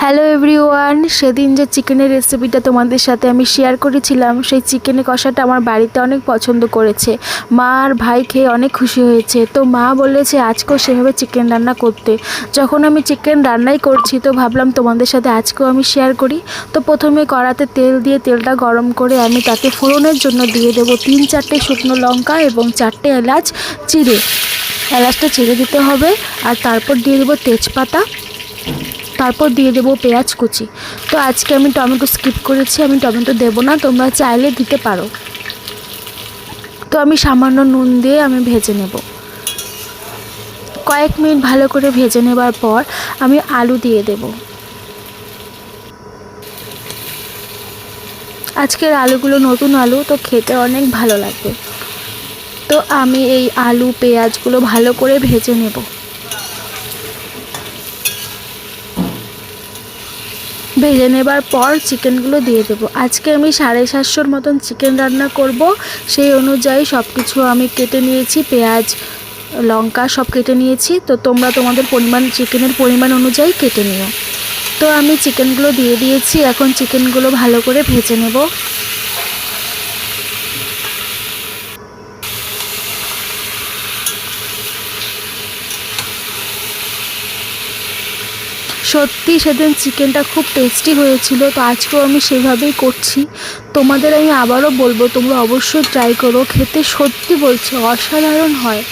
Hello everyone, সেদিন যে চিকেনের রেসিপিটা তোমাদের সাথে আমি শেয়ার করেছিলাম, সেই চিকেনের কষাটা আমার বাড়িতে অনেক পছন্দ করেছে। মা আর ভাই খেয়ে অনেক খুশি হয়েছে। তো মা বলেছে আজকেও সেভাবে চিকেন রান্না করতে। যখন আমি চিকেন রান্নাই করছি তো ভাবলাম তোমাদের সাথে আজকেও আমি শেয়ার করি। তো প্রথমে কড়াতে তেল দিয়ে তেলটা গরম করে আমি তাতে ফোড়নের জন্য দিয়ে দেবো 3-4টে শুকনো লঙ্কা এবং 4টে এলাচ চিড়ে। এলাচটা চিড়ে দিতে হবে। আর তারপর দিয়ে দেবো তেজপাতা, তারপর দিয়ে দেবো পেঁয়াজ কুচি। তো আজকে আমি টমেটো স্কিপ করেছি, আমি টমেটো দেবো না, তোমরা চাইলে দিতে পারো। তো আমি সামান্য নুন দিয়ে আমি ভেজে নেব। কয়েক মিনিট ভালো করে ভেজে নেবার পর আমি আলু দিয়ে দেব। আজকের আলুগুলো নতুন আলু, তো খেতে অনেক ভালো লাগবে। তো আমি এই আলু পেঁয়াজগুলো ভালো করে ভেজে নেব। ভেজে নেবার পর চিকেনগুলো দিয়ে দেবো। আজকে আমি 750 মতন চিকেন রান্না করব, সেই অনুযায়ী সব কিছু আমি কেটে নিয়েছি, পেঁয়াজ লঙ্কা সব কেটে নিয়েছি। তো তোমরা তোমাদের চিকেনের পরিমাণ অনুযায়ী কেটে নিও। তো আমি চিকেনগুলো দিয়ে দিয়েছি, এখন চিকেনগুলো ভালো করে ভেজে নেব। সত্যি সেদিন চিকেনটা খুব টেস্টি হয়েছিল। তো আজকেও আমি সেভাবেই করছি। তোমাদের আমি আবারও বলবো তোমরা অবশ্যই ট্রাই করো, খেতে সত্যি বলছি অসাধারণ হয়।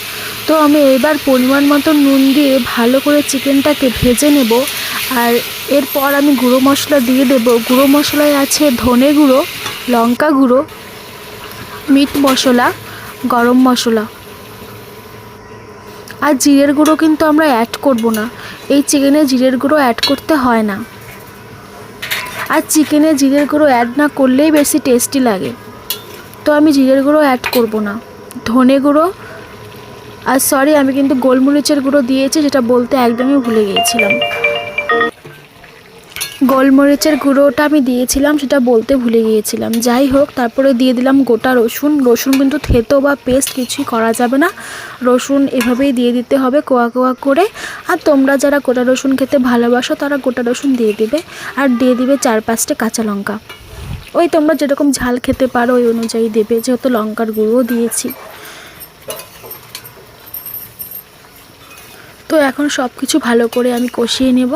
তো আমি এবার পরিমাণ মতো নুন দিয়ে ভালো করে চিকেনটাকে ভেজে নেব। আর এরপর আমি গুঁড়ো মশলা দিয়ে দেব। গুঁড়ো মশলায় আছে ধনে গুঁড়ো, লঙ্কা গুঁড়ো, মিট মশলা, গরম মশলা। আর জিরের গুঁড়ো কিন্তু আমরা অ্যাড করব না, এই চিকেনে জিরের গুঁড়ো অ্যাড করতে হয় না। আর চিকেনে জিরের গুঁড়ো অ্যাড না করলেই বেশি টেস্টি লাগে। তো আমি জিরের গুঁড়ো অ্যাড করব না। ধনে গুঁড়ো আর সরি, আমি কিন্তু গোলমরিচের গুঁড়ো দিয়েছি, যেটা বলতে একদমই ভুলে গিয়েছিলাম। গোলমরিচের গুঁড়োটা আমি দিয়েছিলাম, সেটা বলতে ভুলে গিয়েছিলাম। যাই হোক, তারপরে দিয়ে দিলাম গোটা রসুন। রসুন কিন্তু থেতো বা পেস্ট কিছুই করা যাবে না, রসুন এভাবেই দিয়ে দিতে হবে কোয়া কোয়া করে। আর তোমরা যারা গোটা রসুন খেতে ভালোবাসো তারা গোটা রসুন দিয়ে দিবে। আর দিয়ে দিবে 4-5টে কাঁচা লঙ্কা। ওই তোমরা যেরকম ঝাল খেতে পারো ওই অনুযায়ী দেবে, যেহেতু লঙ্কার গুঁড়ো দিয়েছি। তো এখন সব কিছু ভালো করে আমি কষিয়ে নেব।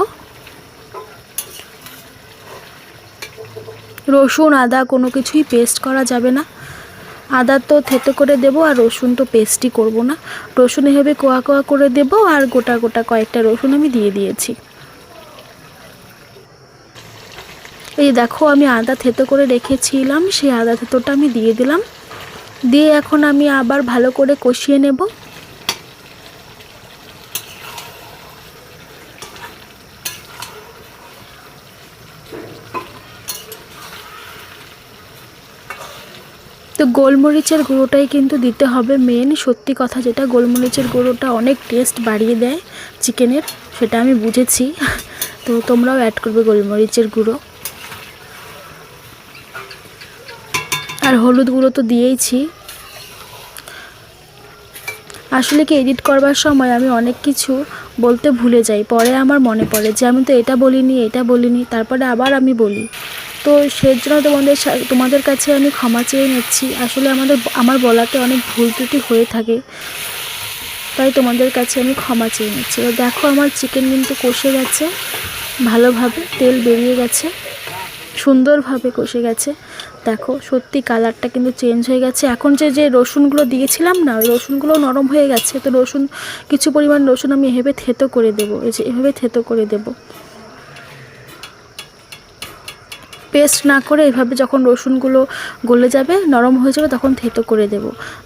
রসুন আদা কোনো কিছুই পেস্ট করা যাবে না। আদা তো থেতো করে দেব, আর রসুন তো পেস্টই করব না। রসুন এভাবে কোয়া কোয়া করে দেব, আর গোটা গোটা কয়েকটা রসুন আমি দিয়ে দিয়েছি। এই দেখো, আমি আদা থেতো করে রেখেছিলাম, সেই আদা থেতোটা আমি দিয়ে দিলাম। দিয়ে এখন আমি আবার ভালো করে কষিয়ে নেব। তো গোলমরিচের গুঁড়োটাই কিন্তু দিতে হবে মেন, সত্যি কথা যেটা, গোলমরিচের গুঁড়োটা অনেক টেস্ট বাড়িয়ে দেয় চিকেনের, সেটা আমি বুঝেছি। তো তোমরাও অ্যাড করবে গোলমরিচের গুঁড়ো। আর হলুদ গুঁড়ো তো দিয়েইছি। আসলে কি, এডিট করবার সময় আমি অনেক কিছু বলতে ভুলে যাই, পরে আমার মনে পড়ে যে আমি তো এটা বলিনি, তারপরে আবার আমি বলি। তো সেজন্য তোমাদের কাছে আমি ক্ষমা চেয়ে নিচ্ছি। আসলে আমার বলাতে অনেক ভুল ত্রুটি হয়ে থাকে, তাই তোমাদের কাছে আমি ক্ষমা চেয়ে নিচ্ছি। তো দেখো, আমার চিকেন কিন্তু কষে গেছে ভালোভাবে, তেল বেরিয়ে গেছে, সুন্দরভাবে কষে গেছে। দেখো সত্যি কালারটা কিন্তু চেঞ্জ হয়ে গেছে। এখন যে রসুনগুলো দিয়েছিলাম না, ওই রসুনগুলো নরম হয়ে গেছে। তো কিছু পরিমাণ রসুন আমি এভাবে থেতো করে দেবো, এভাবে থেতো করে দেবো, পেস্ট না করে। এভাবে যখন রসুনগুলো গলে যাবে, নরম হয়ে যাবে, তখন থেতো করে দেব।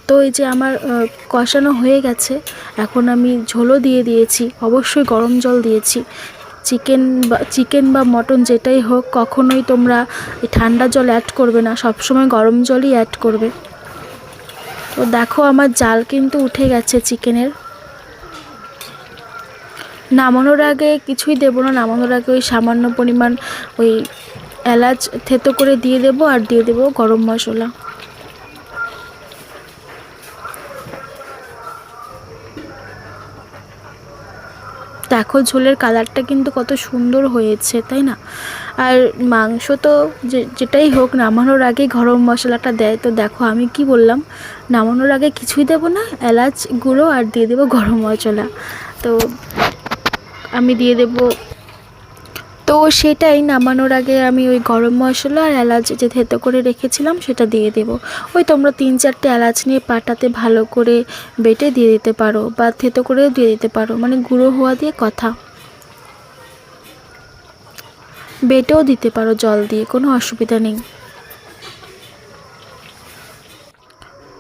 তো এই যে আমার কষানো হয়ে গেছে, এখন আমি ঝোলও দিয়ে দিয়েছি, অবশ্যই গরম জল দিয়েছি। চিকেন বা মটন যেটাই হোক, কখনোই তোমরা এই ঠান্ডা জল অ্যাড করবে না, সবসময় গরম জলই অ্যাড করবে। তো দেখো, আমার জাল কিন্তু উঠে গেছে চিকেনের। নামানোর আগে কিছুই দেবো না, নামানোর আগে ওই সামান্য পরিমাণ ওই এলাচ থেতো করে দিয়ে দেবো, আর দিয়ে দেবো গরম মশলা। দেখো ঝোলের কালারটা কিন্তু কত সুন্দর হয়েছে, তাই না? আর মাংস তো যেটাই হোক নামানোর আগে গরম মশলাটা দেয়। তো দেখো আমি কি বললাম, নামানোর আগে কিছুই দেবো না, এলাচ গুঁড়ো আর দিয়ে দেবো গরম মশলা। তো আমি দিয়ে দেবো, তো সেটাই নামানোর আগে আমি ওই গরম মশলা আর এলাচ যে থেতো করে রেখেছিলাম সেটা দিয়ে দেব। ওই তোমরা 3-4টে এলাচ নিয়ে পাটাতে ভালো করে বেটে দিয়ে দিতে পারো, বা থেতো করেও দিয়ে দিতে পারো, মানে গুঁড়ো হওয়া দিয়ে কথা, বেটেও দিতে পারো জল দিয়ে, কোনো অসুবিধা নেই।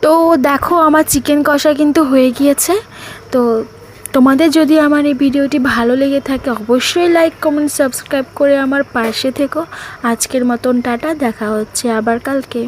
তো দেখো আমার চিকেন কষা কিন্তু হয়ে গিয়েছে। তো তোমাদের যদি আমার এই ভিডিওটি ভালো লেগে থাকে অবশ্যই লাইক কমেন্ট সাবস্ক্রাইব করে আমার পাশে থেকো। আজকের মতন টাটা, দেখা হচ্ছে আবার কালকে।